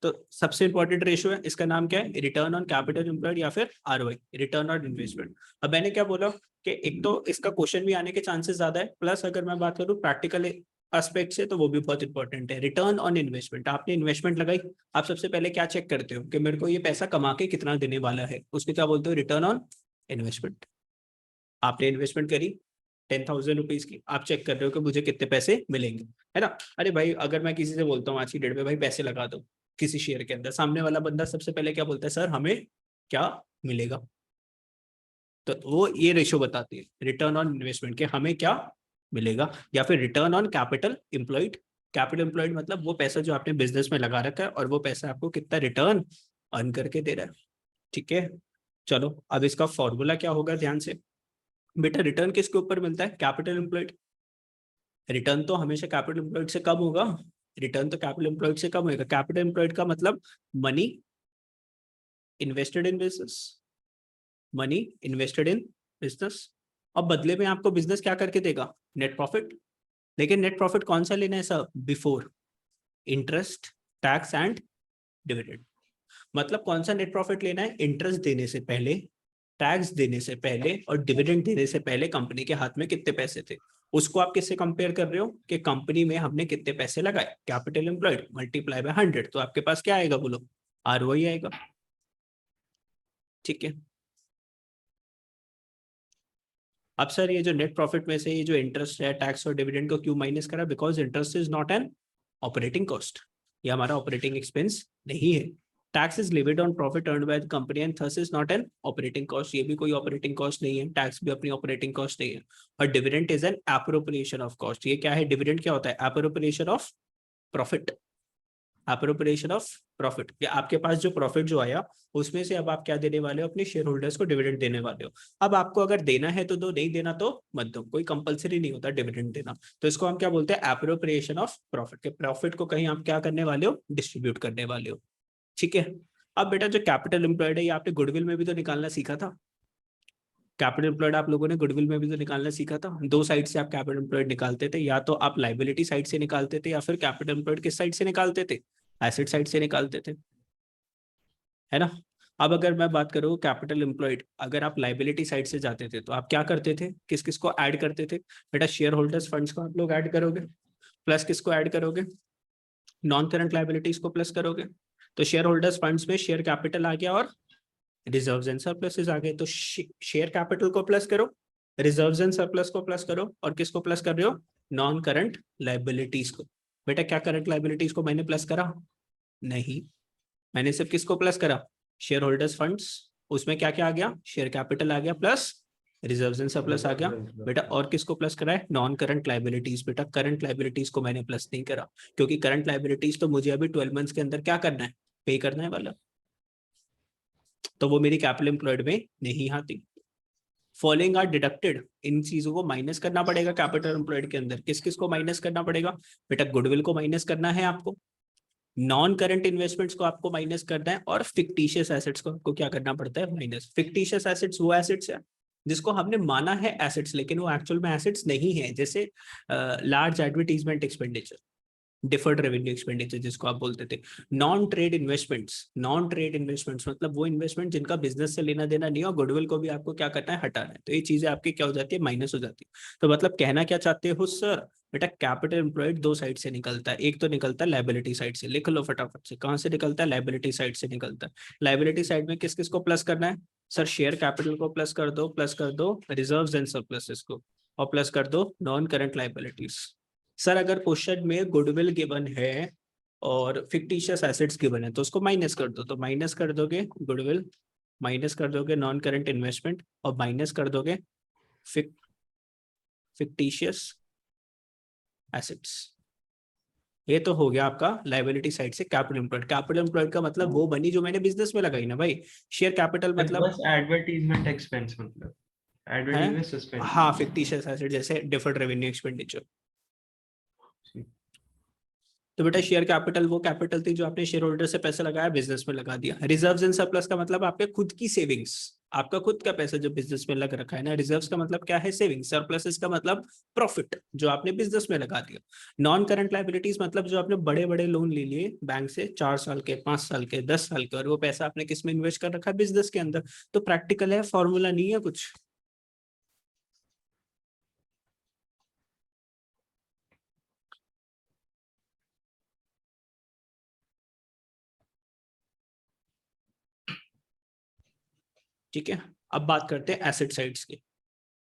तो सबसे important ratio है, इसका नाम क्या है, रिटर्न ऑन कैपिटल एम्प्लॉयड या फिर आरओआई, रिटर्न ऑन इन्वेस्टमेंट। अब मैंने क्या बोला कि एक तो इसका क्वेश्चन भी आने के चांसेस ज्यादा है, प्लस अगर मैं बात करूँ प्रैक्टिकल एस्पेक्ट से तो वो भी बहुत इंपॉर्टेंट है। रिटर्न ऑन इन्वेस्टमेंट, आपने इन्वेस्टमेंट लगाई, आप सबसे पहले क्या चेक करते हो कि मेरे को ये पैसा कमा के कितना देने वाला है, उसको क्या बोलते हो, रिटर्न ऑन इन्वेस्टमेंट। आपने इन्वेस्टमेंट करी 10,000 रुपीज की, आप चेक कर रहे हो कि मुझे कितने पैसे मिलेंगे, है ना। अरे भाई अगर मैं किसी से बोलता हूँ आज की डेट में भाई पैसे लगा दो किसी शेयर के अंदर, सामने वाला बंदा सबसे पहले क्या बोलता है, सर हमें क्या मिलेगा। तो वो ये रेशियो बताती है रिटर्न ऑन इन्वेस्टमेंट के हमें क्या मिलेगा, या फिर return on capital employed. Capital employed मतलब वो पैसा जो आपने बिजनेस में लगा रखा है और वो पैसा आपको कितना रिटर्न अर्न करके दे रहा है। ठीक है, चलो अब इसका फॉर्मूला क्या होगा ध्यान से। बेटा रिटर्न किसके ऊपर मिलता है, कैपिटल एम्प्लॉयड। रिटर्न तो हमेशा कैपिटल एम्प्लॉयड से कम होगा, रिटर्न तो कैपिटल एम्प्लॉयड से कम होगा। कैपिटल एम्प्लॉयड का मतलब money invested in business, money invested in business. अब बदले में आपको बिजनेस क्या करके देगा, नेट प्रॉफिट। लेकिन नेट प्रॉफिट कौन सा लेना है sir, before interest tax and dividend. मतलब कौन सा नेट प्रॉफिट लेना है, इंटरेस्ट देने से पहले, टैक्स देने से पहले और डिविडेंड देने से पहले कंपनी के हाथ में कितने पैसे थे, उसको आप किससे कंपेयर कर रहे हो कि कंपनी में हमने कितने पैसे लगाए, कैपिटल एम्प्लॉयड मल्टीप्लाई बाय 100, तो आपके पास क्या आएगा बोलो, आरओआई आएगा। ठीक है, अब सर ये जो नेट प्रॉफिट में से ये जो इंटरेस्ट है टैक्स और डिविडेंड को क्यों माइनस करा, because interest is not an operating cost, ये हमारा ऑपरेटिंग एक्सपेंस नहीं है। Tax is levied on profit earned by the company and thus is not an operating cost, ये भी कोई ऑपरेटिंग कॉस्ट नहीं है, टैक्स भी अपनी ऑपरेटिंग कॉस्ट नहीं है। और dividend is an appropriation of cost, ये क्या है, डिविडेंड क्या होता है, appropriation of profit, appropriation of profit. या आपके पास जो प्रॉफिट जो आया उसमें से अब आप क्या देने वाले हो, अपने शेयर होल्डर्स को डिविडेंड देने वाले हो। अब आपको अगर देना है तो दो, नहीं देना तो मत दो, कोई कंपलसरी नहीं होता डिविडेंड देना। तो इसको हम क्या बोलते हैं, एप्रोप्रिएशन ऑफ प्रॉफिट, के प्रॉफिट को कहीं आप क्या करने वाले हो, डिस्ट्रीब्यूट करने वाले हो। ठीक है, अब बेटा जो कैपिटल एम्प्लॉयड है ये आपने गुडविल में भी तो निकालना सीखा था, कैपिटल एम्प्लॉयड आप लोगों ने गुडविल में भी तो निकालना सीखा था। दो साइड से आप कैपिटल एम्प्लॉयड निकालते थे, या तो आप लाइबिलिटी साइड से निकालते थे या फिर कैपिटल एम्प्लॉयड किस साइड से निकालते थे, एसेट साइड से निकालते थे, है ना। अब अगर मैं बात करूँ कैपिटल एम्प्लॉयड, अगर आप लाइबिलिटी साइड से जाते थे तो आप क्या करते थे, किस किस को ऐड करते थे, बेटा शेयर होल्डर्स फंड्स को आप लोग ऐड करोगे, प्लस किसको ऐड करोगे, नॉन करंट लाइबिलिटीज को प्लस करोगे। तो शेयर होल्डर्स फंड्स में शेयर कैपिटल आ गया और रिजर्व्स एंड सरप्लसेस आ गए, तो शेयर कैपिटल को प्लस करो, रिजर्व्स एंड सरप्लस को प्लस करो, और किसको प्लस कर रहे हो, नॉन करंट लाइबिलिटीज को। बेटा क्या करंट लाइबिलिटीज को मैंने प्लस करा, नहीं, मैंने सिर्फ किसको प्लस करा, शेयर होल्डर्स फंड्स, उसमें क्या क्या आ गया, शेयर कैपिटल आ गया प्लस रिजर्व्स एंड सरप्लस आ गया बेटा, और किसको प्लस करा है, नॉन करंट लाइबिलिटीज। बेटा करंट लाइबिलिटीज को मैंने प्लस नहीं करा, क्योंकि करंट लाइबिलिटीज तो मुझे अभी 12 मंथ्स के अंदर क्या करना है, पे करना है वाला, तो वो मेरी कैपिटल एम्प्लॉयड में नहीं आती। फॉलोइंग आर डिडक्टेड, इन चीजों को माइनस करना पड़ेगा कैपिटल एम्प्लॉयड के अंदर, किस किस को माइनस करना पड़ेगा, बेटा गुडविल को माइनस करना है आपको, नॉन करंट इन्वेस्टमेंट्स को आपको माइनस करना है, और फिक्टिशियस एसेट्स को आपको क्या करना पड़ता है, माइनस। फिक्टिशियस एसेट्स वो एसेट्स है जिसको हमने माना है एसेट्स, लेकिन वो एक्चुअल में एसेट्स नहीं है, जैसे large advertisement expenditure, deferred revenue expenditure जिसको आप बोलते थे। Non trade investments, non trade investments मतलब वो इन्वेस्टमेंट जिनका बिजनेस से लेना देना नहीं है, और गुडविल को भी आपको क्या करना है, हटाना है, तो ये चीजें आपकी क्या हो जाती है, माइनस हो जाती है। तो मतलब कहना क्या चाहते हो सर, बेटा कैपिटल एम्प्लॉयड दो साइड से निकलता है, एक तो निकलता है लाइबिलिटी साइड से, लिख लो फटाफट से, कहां से निकलता है, लाइबिलिटी साइड से निकलता है। लाइबिलिटी साइड में किस किस को प्लस करना है, सर शेयर कैपिटल को प्लस कर दो, प्लस कर दो रिजर्व्स एंड सरप्लसेस को, और प्लस कर दो नॉन करंट लाइबिलिटीज। सर अगर क्वेश्चन में गुडविल गिवन है और फिक्टिशियस एसेट्स गिवन है तो उसको माइनस कर दो, तो माइनस कर दोगे गुडविल, माइनस कर दोगे नॉन करंट इन्वेस्टमेंट, और माइनस कर दोगे फिक्टिशियस एसेट्स। ये तो हो गया आपका लाइबिलिटी साइड से कैपिटल एम्प्लॉयड। कैपिटल एम्प्लॉयड का मतलब वो बनी जो मैंने बिजनेस में लगाई ना भाई, शेयर कैपिटल मतलब बस एडवर्टीजमेंट एक्सपेंस, मतलब है, एडवर्टीजमेंट सस्पेंस। हाँ फिक्टिशियस एसेट जैसे डिफर्ड रेवेन्यू एक्सपेंडिचर। तो बेटा शेयर कैपिटल वो कैपिटल थी जो आपने शेयर होल्डर से पैसे लगाया बिजनेस में लगा दिया। रिजर्व्स एंड सरप्लस का मतलब आपके खुद की सेविंग्स, आपका खुद का पैसा जो बिजनेस में लग रखा है ना, रिजर्व्स का मतलब क्या है, सेविंग, सरप्लसेस का मतलब प्रॉफिट जो आपने बिजनेस में लगा दिया, नॉन करंट लाइबिलिटीज मतलब जो आपने बड़े बड़े लोन ले लिए बैंक से 4 साल के, 5 साल के, 10 साल के, और वो पैसा आपने किस में इन्वेस्ट कर रखा है, बिजनेस के अंदर। तो प्रैक्टिकल है, फॉर्मूला नहीं है कुछ। ठीक है, अब बात करते हैं एसेट साइड्स की।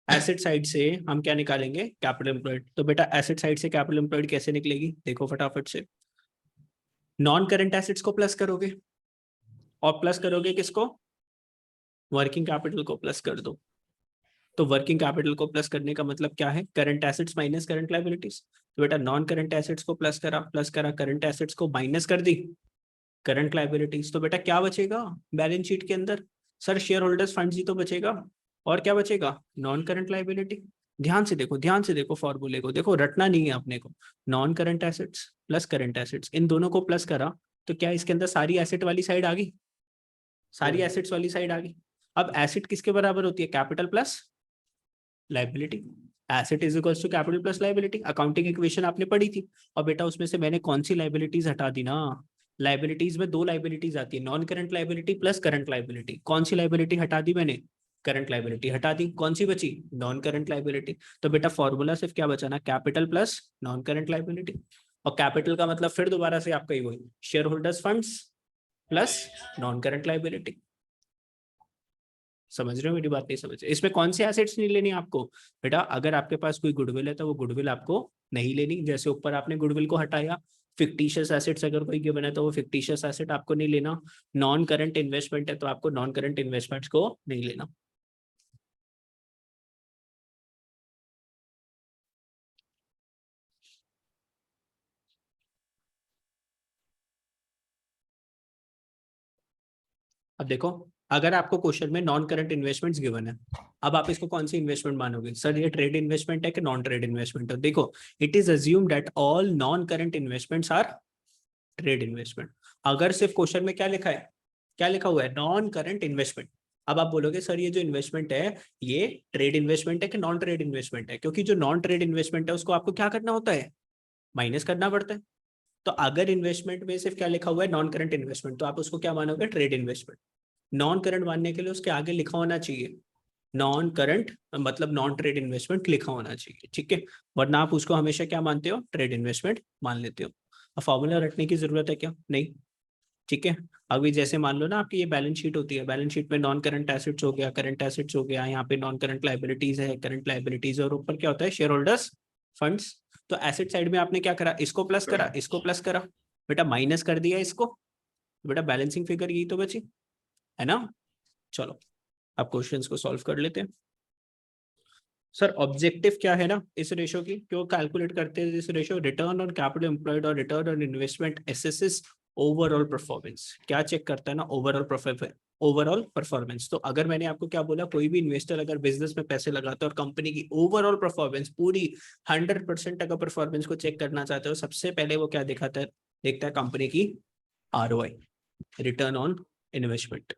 एसेट साइड से हम क्या निकालेंगे, कैपिटल एम्प्लॉयड। तो बेटा एसेट साइड से कैपिटल एम्प्लॉयड कैसे निकलेगी, देखो फटाफट से। नॉन करंट एसेट्स को प्लस करोगे, और प्लस करोगे किसको, वर्किंग कैपिटल को प्लस कर दो। तो वर्किंग कैपिटल को प्लस करने का मतलब क्या है, current assets minus current liabilities. तो बेटा नॉन करंट एसेट्स को प्लस करा, करंट एसेट्स को माइनस कर दी, करंट लायबिलिटीज। तो बेटा क्या बचेगा बैलेंस शीट के अंदर, सर शेयर होल्डर्स फंड्स ही तो बचेगा, और क्या बचेगा, नॉन करंट लायबिलिटी। ध्यान से देखो, ध्यान से देखो फॉर्मूले को, देखो रटना नहीं है अपने को। Non current assets plus current assets, इन दोनों को प्लस करा तो क्या इसके अंदर सारी एसेट वाली साइड आ गई, सारी एसेट्स वाली साइड आ गई। अब एसेट किसके बराबर होती है, capital plus liability. Asset is equals to capital plus liability, accounting equation आपने पढ़ी थी। और बेटा उसमें से मैंने कौन सी लाइबिलिटीज हटा दी ना, लाइबिलिटीज में 2 लाइबिलिटीज आती है, non current liability plus current liability. कौन सी लाइबिलिटी हटा दी मैंने, करंट लाइबिलिटी हटा दी, कौन सी बची, नॉन करंट लाइबिलिटी। तो बेटा फॉर्मूला सिर्फ क्या बचाना, capital plus non current liability. और कैपिटल का मतलब फिर दोबारा से आपका ही वही, share holders funds plus non current liability. समझ रहे हो मेरी बात, नहीं समझ रहे, इसमें कौन सी एसेट्स नहीं लेनी आपको, बेटा अगर आपके पास कोई गुडविल है तो वो गुडविल आपको नहीं लेनी, जैसे ऊपर आपने गुडविल को हटाया। फिक्टिशियस एसेट्स अगर कोई गिवन है तो वो फिक्टिशियस एसेट आपको नहीं लेना। नॉन करंट इन्वेस्टमेंट है तो आपको नॉन करंट इन्वेस्टमेंट्स को नहीं लेना। अब देखो, अगर आपको क्वेश्चन में नॉन करंट इन्वेस्टमेंट्स गिवन है, अब आप इसको कौन सी इन्वेस्टमेंट मानोगे, सर ये ट्रेड इन्वेस्टमेंट है कि नॉन ट्रेड इन्वेस्टमेंट है। देखो it is assume that all non current investments are trade investment. अगर सिर्फ क्वेश्चन में क्या लिखा है, क्या लिखा हुआ है, नॉन करंट इन्वेस्टमेंट। अब आप बोलोगे सर ये जो इन्वेस्टमेंट है ये ट्रेड इन्वेस्टमेंट है कि नॉन ट्रेड इन्वेस्टमेंट है, क्योंकि जो नॉन ट्रेड इन्वेस्टमेंट है उसको आपको क्या करना होता है, माइनस करना पड़ता है। तो अगर इन्वेस्टमेंट में सिर्फ क्या लिखा हुआ है, नॉन करंट इन्वेस्टमेंट, तो आप उसको क्या मानोगे, ट्रेड इन्वेस्टमेंट। नॉन करंट मानने के लिए उसके आगे लिखा होना चाहिए नॉन करंट, मतलब नॉन ट्रेड इन्वेस्टमेंट लिखा होना चाहिए, ठीक है। वरना आप उसको हमेशा क्या मानते हो, ट्रेड इन्वेस्टमेंट मान लेते हो। अब फॉर्मूला रटने की जरूरत है क्या, नहीं, ठीक है। अभी जैसे मान लो ना आपकी ये बैलेंस शीट होती है, बैलेंस शीट में नॉन करंट एसेट्स हो गया, करंट एसेट्स हो गया, यहाँ पे नॉन करंट लाइबिलिटीज है, करंट लाइबिलिटीज, और ऊपर क्या होता है, शेयर होल्डर्स फंड्स। तो एसेट साइड में आपने क्या करा, इसको प्लस करा, इसको प्लस करा, बेटा माइनस कर दिया इसको, बेटा बैलेंसिंग फिगर यही तो बची है ना। चलो अब क्वेश्चंस को सॉल्व कर लेते हैं। सर ऑब्जेक्टिव क्या है ना इस रेशो की, क्यों कैलकुलेट करते हैं इस ratio, return on capital employed और return on investment assesses overall performance. क्या चेक करता है ना, ओवरऑल परफॉर्मेंस। तो अगर मैंने आपको क्या बोला, कोई भी इन्वेस्टर अगर बिजनेस में पैसे लगाता है और कंपनी की ओवरऑल परफॉर्मेंस पूरी 100% अगर परफॉर्मेंस को चेक करना चाहते हो, सबसे पहले वो क्या दिखाता है, देखता है कंपनी की ROI, return on investment.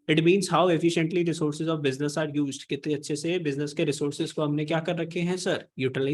It means how efficiently resources of business are used, कितने अच्छे से बिजनेस के रिसोर्सेज को हमने क्या कर रखे हैं सर, यूटिलाइज